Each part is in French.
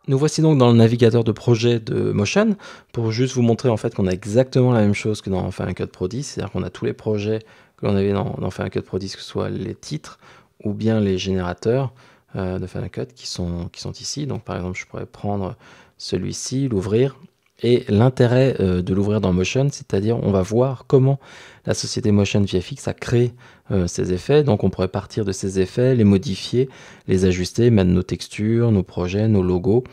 Nous voici donc dans le navigateur de projet de Motion pour juste vous montrer en fait qu'on a exactement la même chose que dans Final Cut Pro 10, c'est-à-dire qu'on a tous les projets que l'on avait dans Final Cut Pro 10, que ce soit les titres ou bien les générateurs de Final Cut qui sont ici. Donc par exemple, je pourrais prendre celui-ci, l'ouvrir. Et l'intérêt de l'ouvrir dans Motion, c'est-à-dire on va voir comment la société Motion VFX a créé ces effets. Donc on pourrait partir de ces effets, les modifier, les ajuster, mettre nos textures, nos projets, nos logos,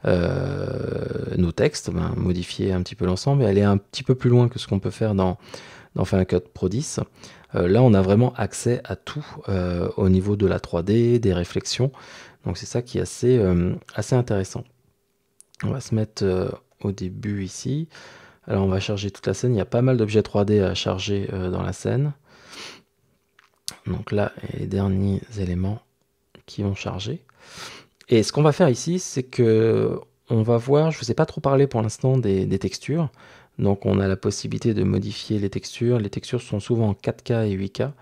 nos textes, modifier un petit peu l'ensemble et aller un petit peu plus loin que ce qu'on peut faire dans Final Cut Pro 10. Là, on a vraiment accès à tout au niveau de la 3D, des réflexions. Donc c'est ça qui est assez intéressant. On va se mettre au début ici. Alors on va charger toute la scène. Il y a pas mal d'objets 3D à charger dans la scène. Donc là, les derniers éléments qui vont charger. Et ce qu'on va faire ici, c'est que on va voir, je ne vous ai pas trop parlé pour l'instant des textures. Donc on a la possibilité de modifier les textures. Les textures sont souvent en 4K et 8K.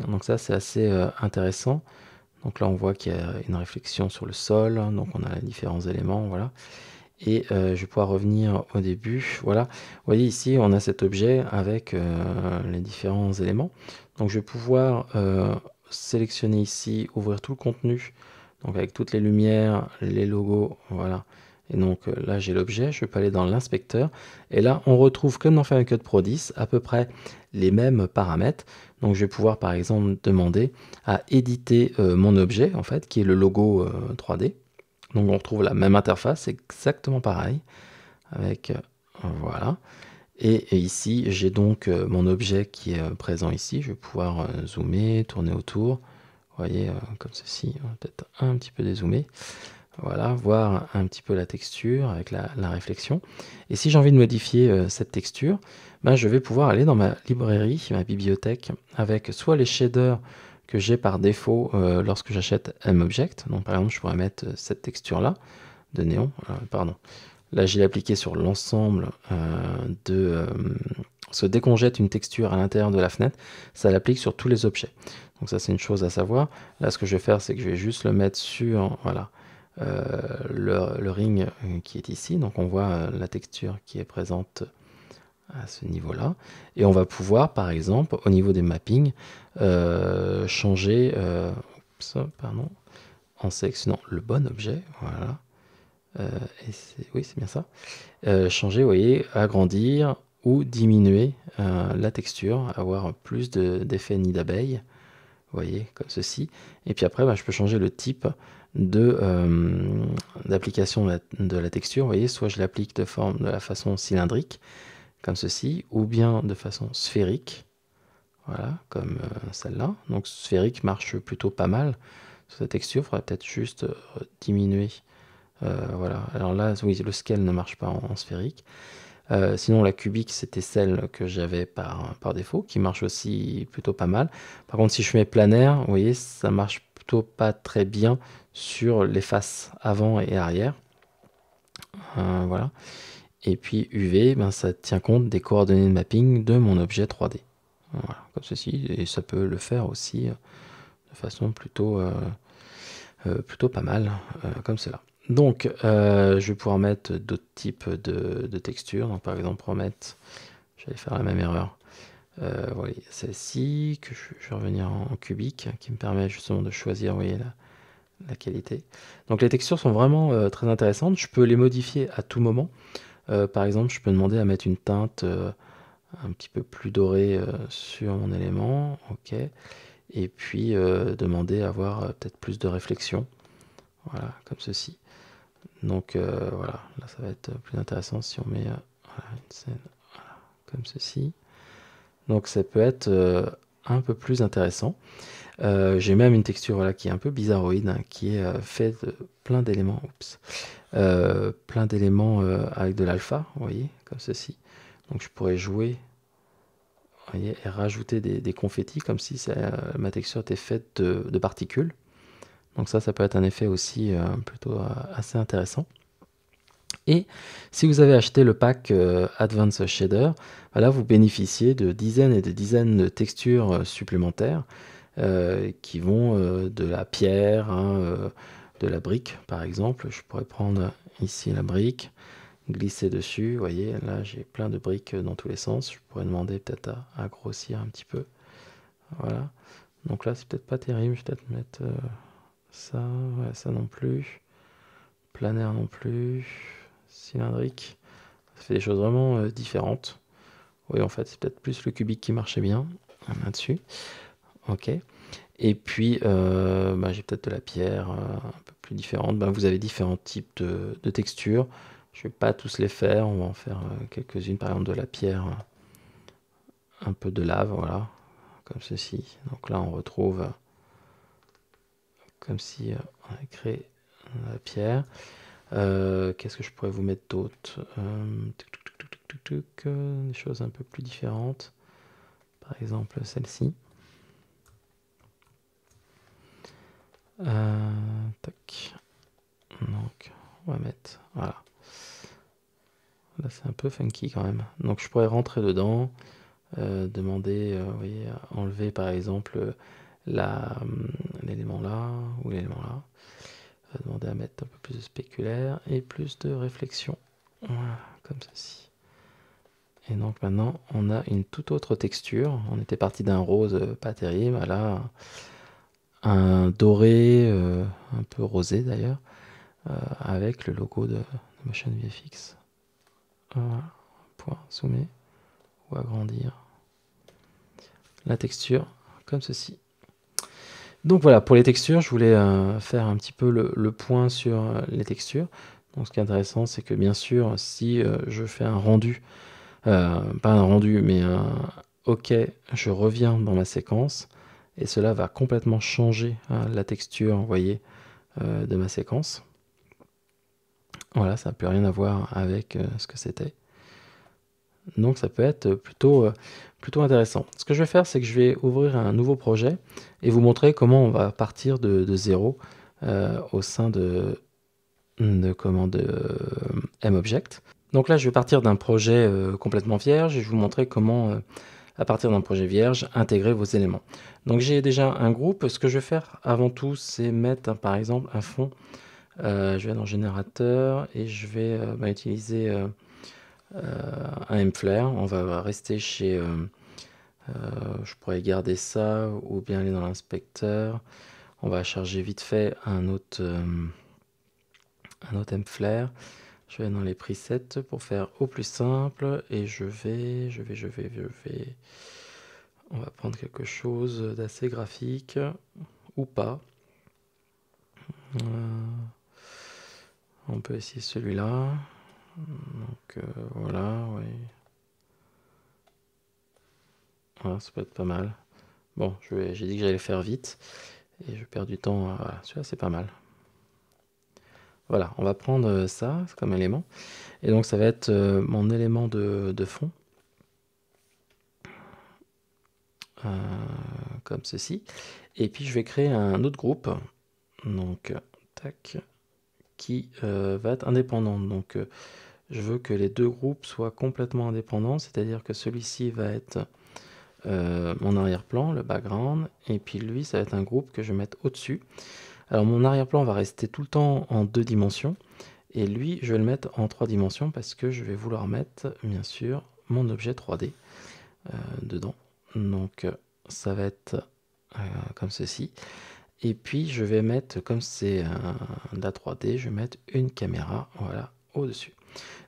Donc ça, c'est assez intéressant. Donc là, on voit qu'il y a une réflexion sur le sol. Donc on a les différents éléments, voilà. Et je vais pouvoir revenir au début. Voilà, vous voyez ici, on a cet objet avec les différents éléments. Donc je vais pouvoir sélectionner ici, ouvrir tout le contenu, donc avec toutes les lumières, les logos, voilà. Et donc là j'ai l'objet, je peux aller dans l'inspecteur, et là on retrouve comme dans Final Cut Pro 10 à peu près les mêmes paramètres. Donc je vais pouvoir par exemple demander à éditer mon objet, en fait, qui est le logo 3D. Donc on retrouve la même interface, exactement pareil, avec voilà. Et ici, j'ai donc mon objet qui est présent ici. Je vais pouvoir zoomer, tourner autour. Vous voyez, comme ceci, on va peut-être un petit peu dézoomer. Voilà, voir un petit peu la texture avec la réflexion. Et si j'ai envie de modifier cette texture, ben, je vais pouvoir aller dans ma librairie, ma bibliothèque, avec soit les shaders que j'ai par défaut lorsque j'achète M-Object. Donc par exemple, je pourrais mettre cette texture-là de néon. Pardon. Là, j'ai appliqué sur l'ensemble dès qu'on jette une texture à l'intérieur de la fenêtre, ça l'applique sur tous les objets. Donc ça, c'est une chose à savoir. Là, ce que je vais faire, c'est que je vais juste le mettre sur voilà, le ring qui est ici. Donc on voit la texture qui est présente à ce niveau-là. Et on va pouvoir, par exemple, au niveau des mappings, changer en sélectionnant le bon objet. Voilà. Oui, c'est bien ça. Changer, vous voyez, agrandir ou diminuer la texture, avoir plus d'effet nid d'abeille, vous voyez, comme ceci. Et puis après, je peux changer le type d'application de la texture. Vous voyez, soit je l'applique de la façon cylindrique, comme ceci, ou bien de façon sphérique, voilà, comme celle-là. Donc sphérique marche plutôt pas mal sur cette texture. Il faudrait peut-être juste diminuer. Voilà, alors là, oui, le scale ne marche pas en sphérique. Sinon, la cubique, c'était celle que j'avais par défaut, qui marche aussi plutôt pas mal. Par contre, si je mets planaire, vous voyez, ça marche plutôt pas très bien sur les faces avant et arrière. Voilà. Et puis UV, ça tient compte des coordonnées de mapping de mon objet 3D. Voilà, comme ceci, et ça peut le faire aussi de façon plutôt pas mal, comme cela. Donc, je vais pouvoir mettre d'autres types de textures. Donc, par exemple, remettre, j'allais faire la même erreur. Voilà, celle-ci, que je vais revenir en cubique, qui me permet justement de choisir, vous voyez, la qualité. Donc, les textures sont vraiment très intéressantes. Je peux les modifier à tout moment. Par exemple, je peux demander à mettre une teinte un petit peu plus dorée sur mon élément. OK. Et puis, demander à avoir peut-être plus de réflexion. Voilà, comme ceci. Donc voilà, là ça va être plus intéressant si on met voilà, une scène voilà, comme ceci. Donc ça peut être un peu plus intéressant. J'ai même une texture voilà, qui est un peu bizarroïde, hein, qui est faite de plein d'éléments, plein d'éléments avec de l'alpha, vous voyez, comme ceci. Donc je pourrais jouer, vous voyez, et rajouter des confettis comme si ma texture était faite de particules. Donc ça peut être un effet aussi plutôt assez intéressant. Et si vous avez acheté le pack Advanced Shader, là vous bénéficiez de dizaines et de dizaines de textures supplémentaires qui vont de la pierre, hein, de la brique, par exemple. Je pourrais prendre ici la brique, glisser dessus. Vous voyez, là, j'ai plein de briques dans tous les sens. Je pourrais demander peut-être à grossir un petit peu. Voilà. Donc là, c'est peut-être pas terrible. Je vais peut-être mettre ça. Ouais, ça non plus. Planaire non plus. Cylindrique. Ça fait des choses vraiment différentes. Oui, en fait, c'est peut-être plus le cubique qui marchait bien là-dessus. Ok. Et puis, j'ai peut-être de la pierre un peu plus différente. Vous avez différents types de textures. Je ne vais pas tous les faire. On va en faire quelques-unes. Par exemple, de la pierre, un peu de lave, voilà, comme ceci. Donc là, on retrouve comme si on avait créé la pierre. Qu'est-ce que je pourrais vous mettre d'autre? Des choses un peu plus différentes. Par exemple, celle-ci. Tac. Donc, on va mettre, voilà. Là, c'est un peu funky quand même. Donc, je pourrais rentrer dedans, demander, vous voyez, enlever par exemple l'élément là ou l'élément là. Demander à mettre un peu plus de spéculaire et plus de réflexion. Voilà, comme ceci. Et donc maintenant, on a une toute autre texture. On était parti d'un rose pas terrible, là, un doré, un peu rosé d'ailleurs, avec le logo de Motion VFX. Voilà, point zoomer ou agrandir la texture comme ceci. Donc voilà, pour les textures, je voulais faire un petit peu le point sur les textures. Donc ce qui est intéressant, c'est que bien sûr, si je fais un rendu, pas un rendu, mais un OK, je reviens dans ma séquence, et cela va complètement changer la texture, vous voyez, de ma séquence. Voilà, ça n'a plus rien à voir avec ce que c'était. Donc ça peut être plutôt intéressant. Ce que je vais faire, c'est que je vais ouvrir un nouveau projet et vous montrer comment on va partir de zéro au sein de MObject. Donc là, je vais partir d'un projet complètement vierge et je vais vous montrer comment, à partir d'un projet vierge, intégrer vos éléments. Donc j'ai déjà un groupe. Ce que je vais faire avant tout, c'est mettre par exemple un fond. Je vais dans générateur et je vais utiliser un mFlare. On va rester chez... je pourrais garder ça ou bien aller dans l'inspecteur. On va charger vite fait un autre mFlare. Je vais dans les presets pour faire au plus simple et je vais... On va prendre quelque chose d'assez graphique ou pas. On peut essayer celui-là. Donc voilà, oui. Voilà, ça peut être pas mal. Bon, j'ai dit que j'allais faire vite et je perds du temps. Voilà, celui-là c'est pas mal. Voilà, on va prendre ça comme élément. Et donc ça va être mon élément de fond. Comme ceci. Et puis je vais créer un autre groupe. Donc, tac, qui va être indépendant. Donc je veux que les deux groupes soient complètement indépendants. C'est-à-dire que celui-ci va être mon arrière-plan, le background. Et puis lui, ça va être un groupe que je vais mettre au-dessus. Alors mon arrière-plan va rester tout le temps en 2 dimensions. Et lui, je vais le mettre en 3 dimensions parce que je vais vouloir mettre, bien sûr, mon objet 3D dedans. Donc, ça va être comme ceci. Et puis, je vais mettre, comme c'est de la 3D, je vais mettre une caméra, voilà, au-dessus.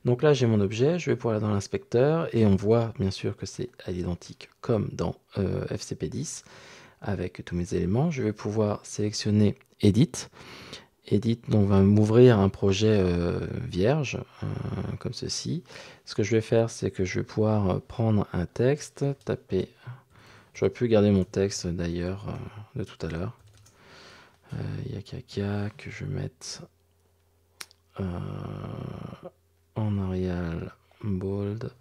Donc là, j'ai mon objet, je vais pouvoir aller dans l'inspecteur et on voit bien sûr que c'est à l'identique comme dans FCP10 avec tous mes éléments. Je vais pouvoir sélectionner Edit. Edit donc va m'ouvrir un projet vierge comme ceci. Ce que je vais faire, c'est que je vais pouvoir prendre un texte, taper. J'aurais pu garder mon texte d'ailleurs de tout à l'heure. Yakaka que je vais mettre en Arial bold.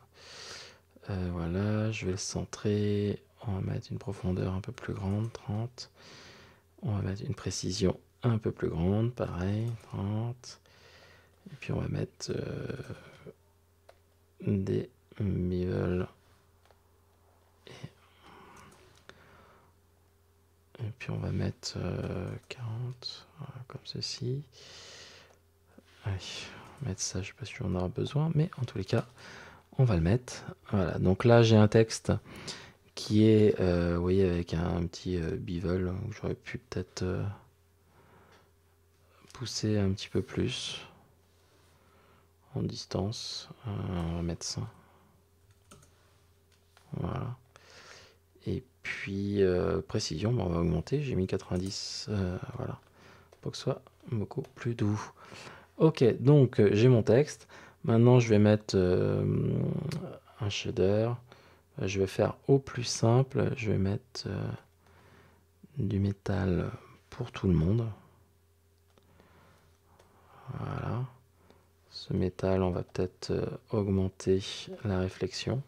Voilà, je vais le centrer. On va mettre une profondeur un peu plus grande, 30. On va mettre une précision un peu plus grande, pareil, 30. Et puis on va mettre des bevel. Et puis on va mettre 40, voilà, comme ceci. Allez, mettre ça, je sais pas si on aura besoin, mais en tous les cas, on va le mettre. Voilà, donc là j'ai un texte qui est, vous voyez, avec un petit bevel, où j'aurais pu peut-être pousser un petit peu plus en distance. On va mettre ça. Voilà. Et puis précision, on va augmenter. J'ai mis 90, voilà, pour que ce soit beaucoup plus doux. Ok, donc j'ai mon texte. Maintenant, je vais mettre un shader. Je vais faire au plus simple. Je vais mettre du métal pour tout le monde. Voilà. Ce métal, on va peut-être augmenter la réflexion.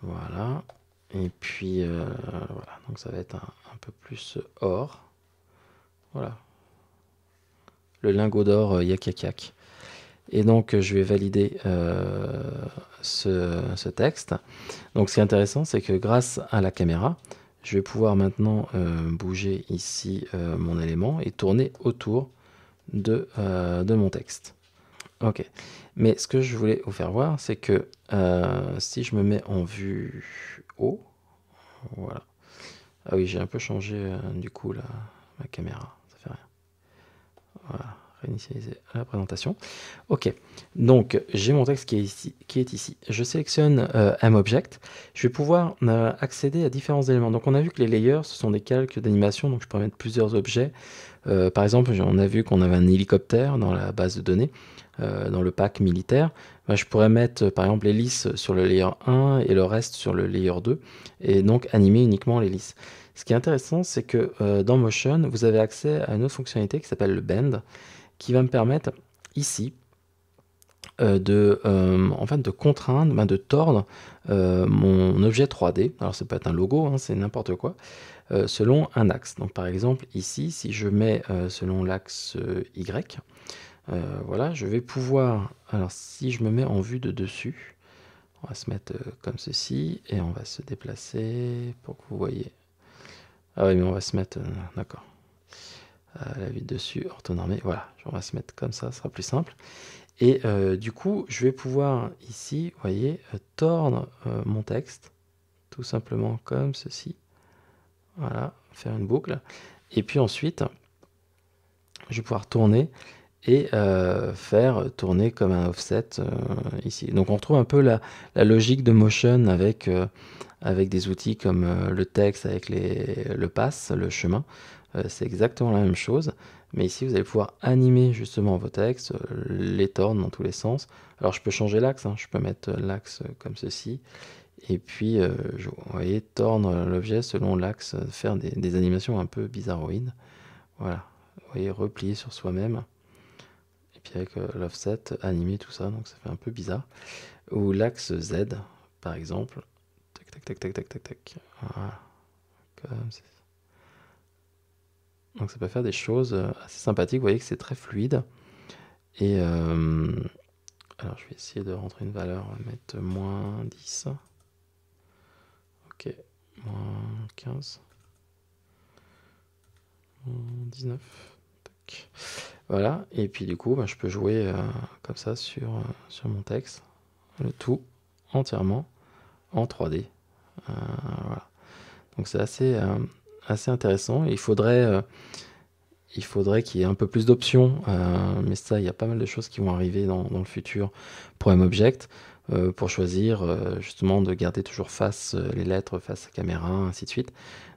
Voilà. Et puis, voilà. Donc ça va être un peu plus or. Voilà. Le lingot d'or yak yak yak. Et donc, je vais valider ce texte. Donc, ce qui est intéressant, c'est que grâce à la caméra, je vais pouvoir maintenant bouger ici mon élément et tourner autour de mon texte. Ok. Mais ce que je voulais vous faire voir, c'est que si je me mets en vue haut, voilà. Ah oui, j'ai un peu changé du coup ma caméra. Ça fait rien. Voilà. Réinitialiser la présentation. Ok, donc j'ai mon texte qui est ici. Je sélectionne MObject. Je vais pouvoir accéder à différents éléments. Donc on a vu que les layers, ce sont des calques d'animation, donc je peux mettre plusieurs objets. Par exemple, on a vu qu'on avait un hélicoptère dans la base de données, dans le pack militaire. Ben, je pourrais mettre par exemple l'hélice sur le layer 1 et le reste sur le layer 2, et donc animer uniquement l'hélice. Ce qui est intéressant, c'est que dans Motion, vous avez accès à une autre fonctionnalité qui s'appelle le Bend, qui va me permettre ici en fait, de contraindre, de tordre mon objet 3D. Alors ça peut être un logo, hein, c'est n'importe quoi, selon un axe. Donc par exemple ici, si je mets selon l'axe Y, voilà, je vais pouvoir, alors si je me mets en vue de dessus, on va se mettre comme ceci, et on va se déplacer pour que vous voyez. Ah oui, mais on va se mettre, d'accord, la vue de dessus, orthonormée, voilà, on va se mettre comme ça sera plus simple. Et du coup, je vais pouvoir ici, vous voyez, tordre mon texte, tout simplement comme ceci. Voilà, faire une boucle. Et puis ensuite, je vais pouvoir tourner et faire tourner comme un offset ici. Donc on retrouve un peu la logique de Motion avec, avec des outils comme le texte, avec le pass, le chemin. C'est exactement la même chose. Mais ici, vous allez pouvoir animer justement vos textes, les tordre dans tous les sens. Alors je peux changer l'axe, hein. Je peux mettre l'axe comme ceci. Et puis, vous voyez, tordre l'objet selon l'axe, faire des animations un peu bizarroïdes. Voilà, vous voyez, replier sur soi-même. Et puis avec l'offset, animer tout ça, donc ça fait un peu bizarre. Ou l'axe Z, par exemple. Tac, tac, tac, tac, tac, tac, tac. Voilà, comme ça. Donc ça peut faire des choses assez sympathiques. Vous voyez que c'est très fluide. Et alors je vais essayer de rentrer une valeur, on va mettre moins 10. Ok, moins 15. Moins 19. Tac. Voilà, et puis du coup, je peux jouer comme ça sur mon texte. Le tout entièrement en 3D. Voilà. Donc c'est assez intéressant. Il faudrait qu'il y ait un peu plus d'options, mais ça, il y a pas mal de choses qui vont arriver dans le futur pour MObject, pour choisir justement de garder toujours face les lettres, face à la caméra, ainsi de suite.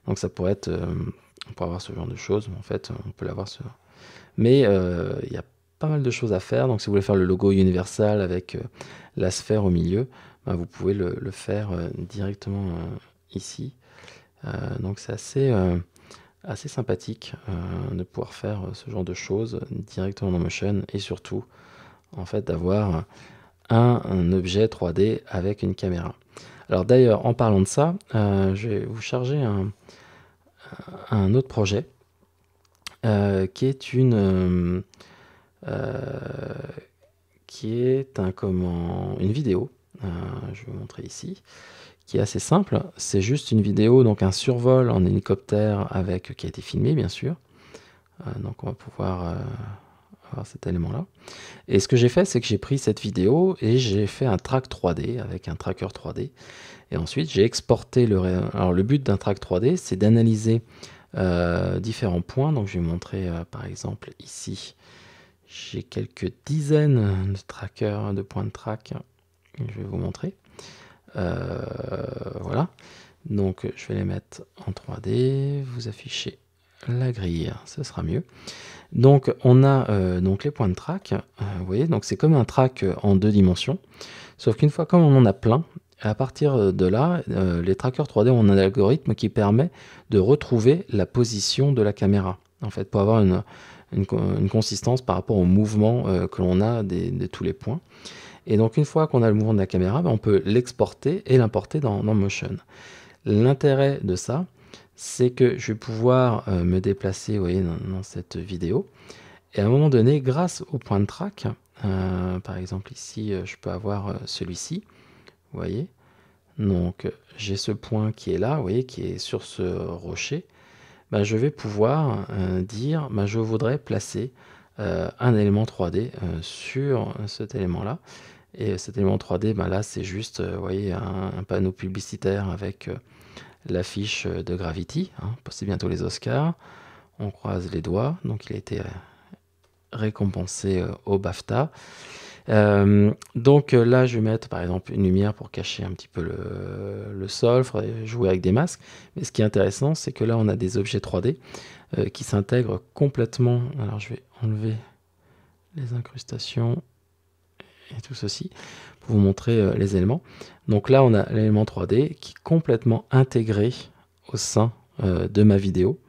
Donc ça pourrait être, on pourrait avoir ce genre de choses, mais en fait, on peut l'avoir sur... Mais il y a pas mal de choses à faire, donc si vous voulez faire le logo Universal avec la sphère au milieu, vous pouvez le faire directement ici. Donc c'est assez sympathique de pouvoir faire ce genre de choses directement dans Motion, et surtout en fait d'avoir un objet 3D avec une caméra. Alors d'ailleurs, en parlant de ça, je vais vous charger un autre projet qui est une une vidéo, je vais vous montrer ici, qui est assez simple. C'est juste une vidéo, donc un survol en hélicoptère qui a été filmé, bien sûr. Donc on va pouvoir avoir cet élément-là. Et ce que j'ai fait, c'est que j'ai pris cette vidéo et j'ai fait un track 3D avec un tracker 3D. Et ensuite, j'ai exporté Alors le but d'un track 3D, c'est d'analyser différents points. Donc je vais montrer par exemple ici, j'ai quelques dizaines de trackers, de points de track. Je vais vous montrer. Voilà. Donc je vais les mettre en 3D, vous affichez la grille, ce sera mieux. Donc on a donc les points de track, vous voyez, donc c'est comme un track en 2 dimensions, sauf qu'une fois comme on en a plein, à partir de là, les trackers 3D ont un algorithme qui permet de retrouver la position de la caméra, en fait, pour avoir une consistance par rapport au mouvement que l'on a de tous les points. Et donc une fois qu'on a le mouvement de la caméra, on peut l'exporter et l'importer dans Motion. L'intérêt de ça, c'est que je vais pouvoir me déplacer, vous voyez, dans cette vidéo. Et à un moment donné, grâce au point de track, par exemple ici, je peux avoir celui-ci, vous voyez. Donc j'ai ce point qui est là, vous voyez, qui est sur ce rocher. Ben, je vais pouvoir dire, ben, je voudrais placer un élément 3D sur cet élément-là. Et cet élément 3D, ben là, c'est juste, vous voyez, un panneau publicitaire avec l'affiche de Gravity. Hein, c'est bientôt les Oscars. On croise les doigts. Donc, il a été récompensé au BAFTA. Donc là, je vais mettre par exemple une lumière pour cacher un petit peu le sol. Il faudrait jouer avec des masques. Mais ce qui est intéressant, c'est que là, on a des objets 3D qui s'intègrent complètement. Alors, je vais enlever les incrustations et tout ceci pour vous montrer les éléments. Donc là, on a l'élément 3D qui est complètement intégré au sein de ma vidéo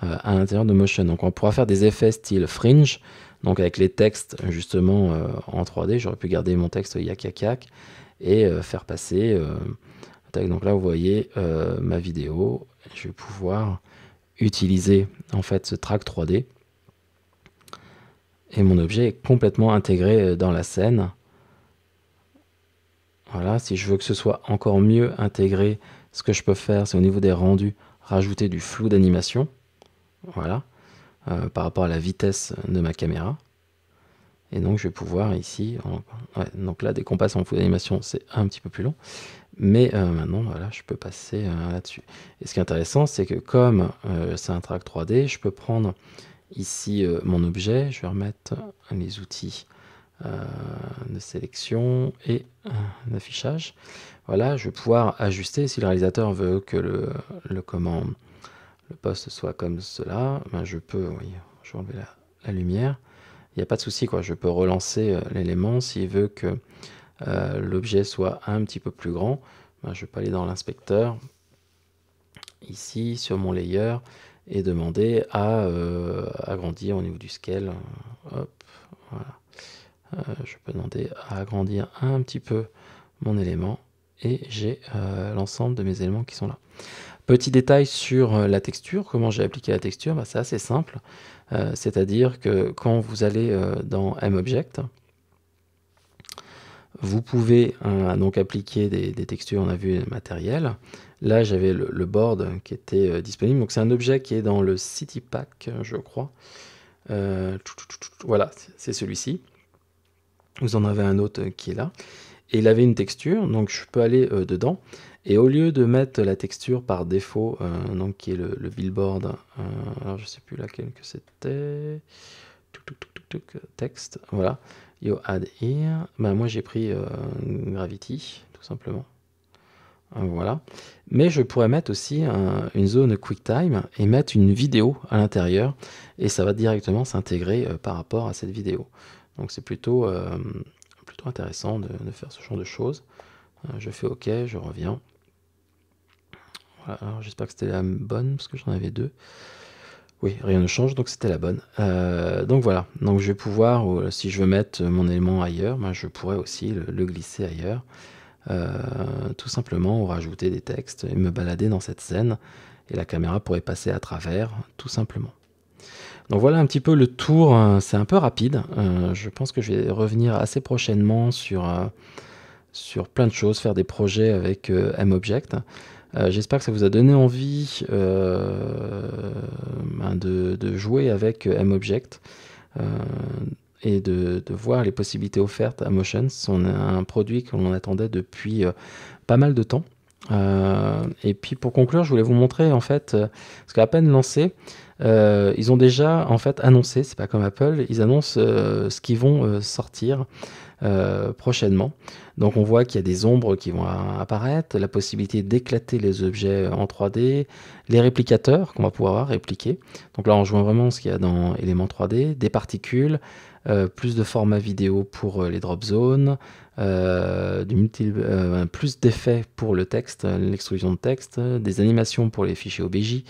à l'intérieur de Motion. Donc on pourra faire des effets style fringe, donc avec les textes justement en 3D. J'aurais pu garder mon texte yak yak yak et faire passer. Donc là, vous voyez ma vidéo. Je vais pouvoir utiliser en fait ce track 3D. Et mon objet est complètement intégré dans la scène. Voilà, si je veux que ce soit encore mieux intégré, ce que je peux faire, c'est au niveau des rendus, rajouter du flou d'animation. Voilà, par rapport à la vitesse de ma caméra. Et donc je vais pouvoir ici, donc là dès qu'on passe en flou d'animation, c'est un petit peu plus long. Mais maintenant, voilà, je peux passer là-dessus. Et ce qui est intéressant, c'est que comme c'est un track 3D, je peux prendre ici mon objet, je vais remettre les outils de sélection et d'affichage. Voilà, je vais pouvoir ajuster si le réalisateur veut que le poste soit comme cela. Ben je peux, oui, je vais enlever la lumière. Il n'y a pas de souci, quoi. Je peux relancer l'élément s'il veut que l'objet soit un petit peu plus grand. Ben, je peux aller dans l'inspecteur ici sur mon layer et demander à agrandir au niveau du scale. Hop, voilà. Je peux demander à agrandir un petit peu mon élément et j'ai l'ensemble de mes éléments qui sont là. Petit détail sur la texture, comment j'ai appliqué la texture, bah, c'est assez simple. C'est-à-dire que quand vous allez dans MObject, vous pouvez donc appliquer des textures, on a vu matériel. Là, j'avais le board qui était disponible. Donc c'est un objet qui est dans le City Pack, je crois. Voilà, c'est celui-ci. Vous en avez un autre qui est là. Et il avait une texture, donc je peux aller dedans. Et au lieu de mettre la texture par défaut, donc qui est le billboard, alors je sais plus laquelle que c'était, texte, voilà, you add here, ben moi j'ai pris Gravity, tout simplement. Voilà. Mais je pourrais mettre aussi une zone QuickTime et mettre une vidéo à l'intérieur, et ça va directement s'intégrer par rapport à cette vidéo. Donc c'est plutôt intéressant de faire ce genre de choses. Je fais OK, je reviens. Voilà, alors j'espère que c'était la bonne, parce que j'en avais deux. Oui, rien ne change, donc c'était la bonne. Donc voilà, donc je vais pouvoir, si je veux mettre mon élément ailleurs, ben je pourrais aussi le glisser ailleurs. Tout simplement, ou rajouter des textes et me balader dans cette scène. Et la caméra pourrait passer à travers, tout simplement. Donc voilà un petit peu le tour, c'est un peu rapide. Je pense que je vais revenir assez prochainement sur sur plein de choses, faire des projets avec MObject. J'espère que ça vous a donné envie de jouer avec MObject et de voir les possibilités offertes à Motion. C'est un produit que l'on attendait depuis pas mal de temps. Et puis pour conclure, je voulais vous montrer en fait, parce qu'à peine lancé, ils ont déjà en fait annoncé, c'est pas comme Apple, ils annoncent ce qu'ils vont sortir prochainement. Donc on voit qu'il y a des ombres qui vont apparaître, la possibilité d'éclater les objets en 3D, les réplicateurs qu'on va pouvoir répliquer. Donc là on rejoint vraiment ce qu'il y a dans Element 3D, des particules, plus de format vidéo pour les drop zones, plus d'effets pour le texte, l'extrusion de texte, des animations pour les fichiers OBJ,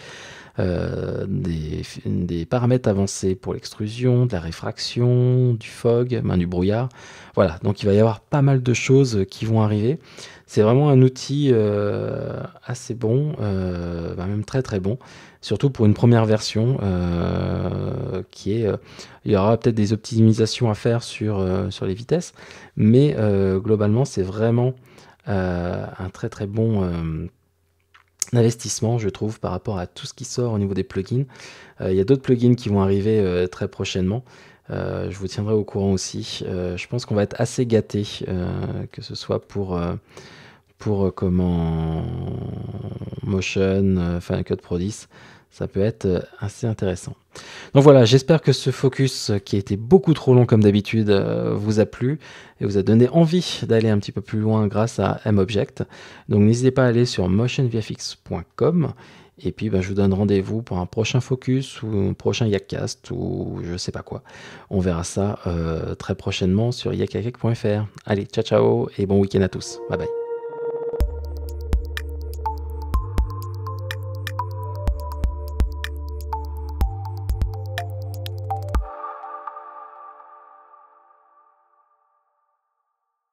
des paramètres avancés pour l'extrusion, de la réfraction, du fog, du brouillard. Voilà, donc il va y avoir pas mal de choses qui vont arriver. C'est vraiment un outil assez bon, même très très bon, surtout pour une première version il y aura peut-être des optimisations à faire sur les vitesses, mais globalement c'est vraiment un très très bon investissement, je trouve, par rapport à tout ce qui sort au niveau des plugins. Il y a d'autres plugins qui vont arriver très prochainement. Je vous tiendrai au courant aussi. Je pense qu'on va être assez gâté, que ce soit pour comment Motion, Final Cut Pro 10. Ça peut être assez intéressant. Donc voilà, j'espère que ce focus qui a été beaucoup trop long comme d'habitude vous a plu et vous a donné envie d'aller un petit peu plus loin grâce à MObject. Donc n'hésitez pas à aller sur motionvfx.com et puis je vous donne rendez-vous pour un prochain focus ou un prochain Yakcast ou je sais pas quoi. On verra ça très prochainement sur yakakek.fr. Allez, ciao ciao et bon week-end à tous. Bye bye.